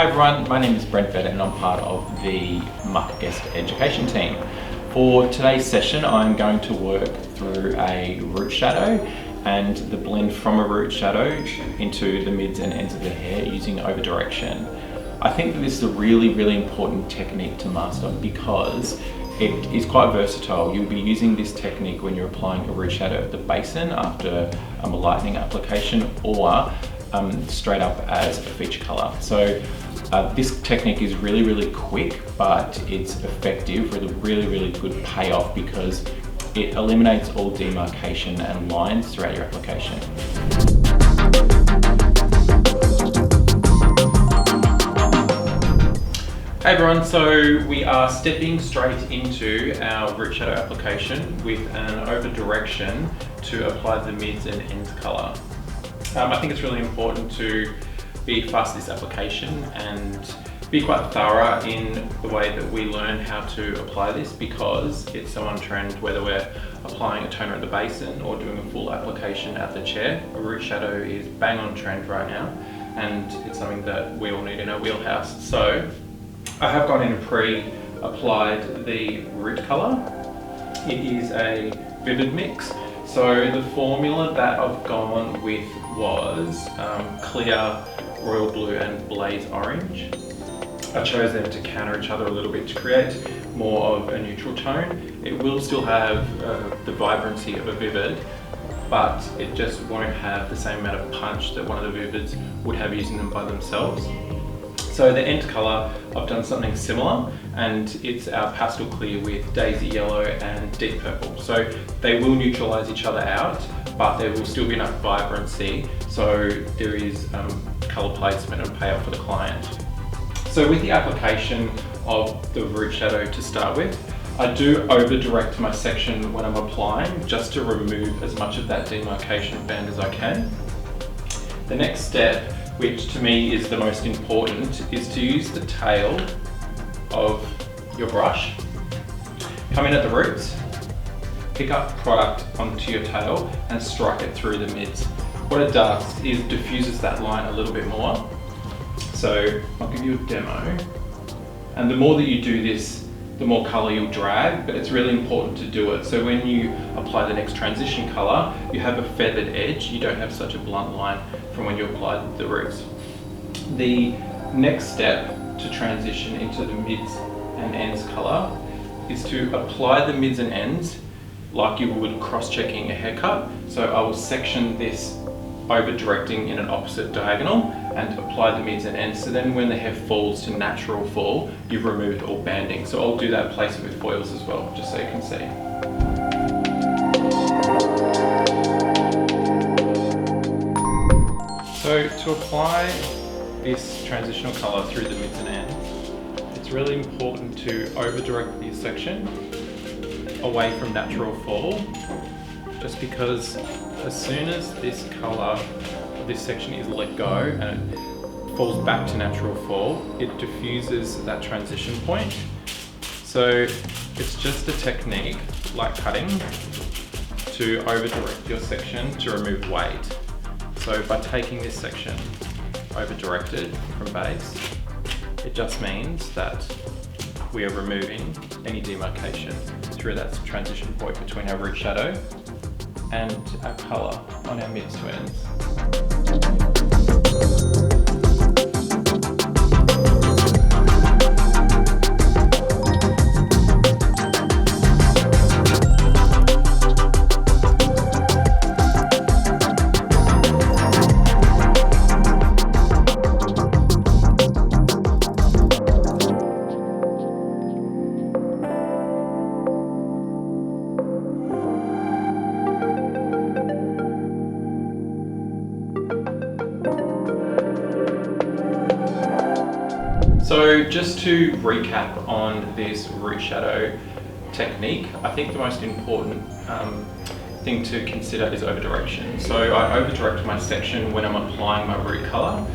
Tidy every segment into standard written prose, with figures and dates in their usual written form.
Hi everyone, my name is Brent Bennett and I'm part of the Muk Guest Education team. For today's session, I'm going to work through a root shadow and the blend from a root shadow into the mids and ends of the hair using over direction. I think that this is a really important technique to master because it is quite versatile. You'll be using this technique when you're applying a root shadow at the basin after a lightening application or straight up as a feature color. So this technique is really quick, but it's effective with a really good payoff because it eliminates all demarcation and lines throughout your application. Hey everyone, so we are stepping straight into our root shadow application with an over direction to apply the mids and ends colour. I think it's really important to be fast this application and be quite thorough in the way that we learn how to apply this because it's so on trend whether we're applying a toner at the basin or doing a full application at the chair. A root shadow is bang on trend right now and it's something that we all need in our wheelhouse. So I have gone in and pre-applied the root colour. It is a vivid mix. So the formula that I've gone with was clear, royal blue and blaze orange. I chose them to counter each other a little bit to create more of a neutral tone. It will still have the vibrancy of a vivid, but it just won't have the same amount of punch that one of the vivids would have using them by themselves. So the end colour, I've done something similar and it's our pastel clear with daisy yellow and deep purple. So they will neutralise each other out, but there will still be enough vibrancy so there is colour placement and payoff for the client. So with the application of the root shadow to start with, I do over direct my section when I'm applying just to remove as much of that demarcation band as I can. The next step, which to me is the most important, is to use the tail of your brush, come in at the roots, pick up product onto your tail and strike it through the mids. What it does is diffuses that line a little bit more. So I'll give you a demo. And the more that you do this, the more colour you'll drag, but it's really important to do it. So when you apply the next transition colour, you have a feathered edge. You don't have such a blunt line from when you applied the roots. The next step to transition into the mids and ends colour is to apply the mids and ends like you would cross-checking a haircut. So I will section this over directing in an opposite diagonal and apply the mids and ends. So then when the hair falls to natural fall, you've removed all banding. So I'll do that, place it with foils as well, just so you can see. So to apply this transitional colour through the mids and ends, it's really important to over direct this section away from natural fall, just because as soon as this colour, this section is let go and it falls back to natural fall, it diffuses that transition point. So it's just a technique, like cutting, to over direct your section to remove weight. So by taking this section over directed from base, it just means that we are removing any demarcation through that transition point between our root shadow and our colour on our mids to ends. So just to recap on this root shadow technique, I think the most important thing to consider is over direction. So I over direct my section when I'm applying my root colour,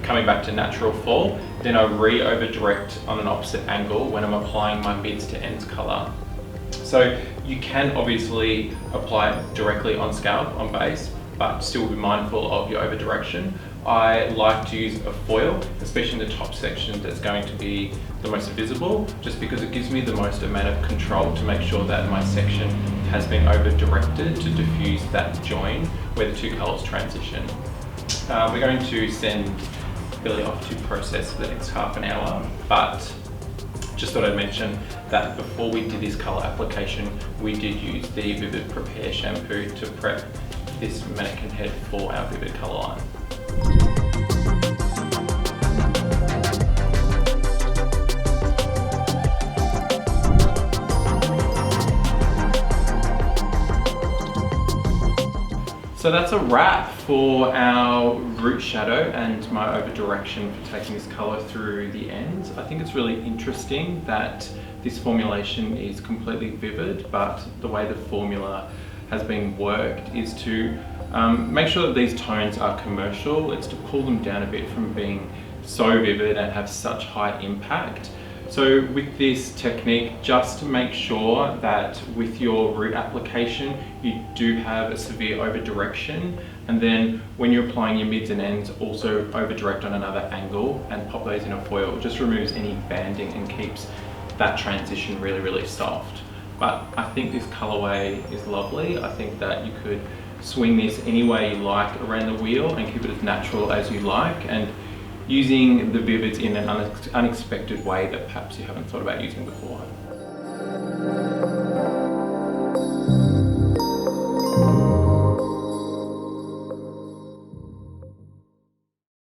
coming back to natural fall, then I re-over direct on an opposite angle when I'm applying my mids to ends colour. So you can obviously apply it directly on scalp, on base, but still be mindful of your over direction. I like to use a foil, especially in the top section that's going to be the most visible, just because it gives me the most amount of control to make sure that my section has been over directed to diffuse that join where the two colours transition. We're going to send Billy off to process for the next half an hour, but just thought I'd mention that before we did this colour application, we did use the Vivid Prepare shampoo to prep this mannequin head for our Vivid colour line. So that's a wrap for our root shadow and my over direction for taking this colour through the ends. I think it's really interesting that this formulation is completely vivid, but the way the formula has been worked is to make sure that these tones are commercial. It's to pull them down a bit from being so vivid and have such high impact. So with this technique, just to make sure that with your root application, you do have a severe over direction, and then when you're applying your mids and ends, also over direct on another angle and pop those in a foil. It just removes any banding and keeps that transition really, really soft. But I think this colorway is lovely. I think that you could swing this any way you like around the wheel and keep it as natural as you like, and using the vivids in an unexpected way that perhaps you haven't thought about using before.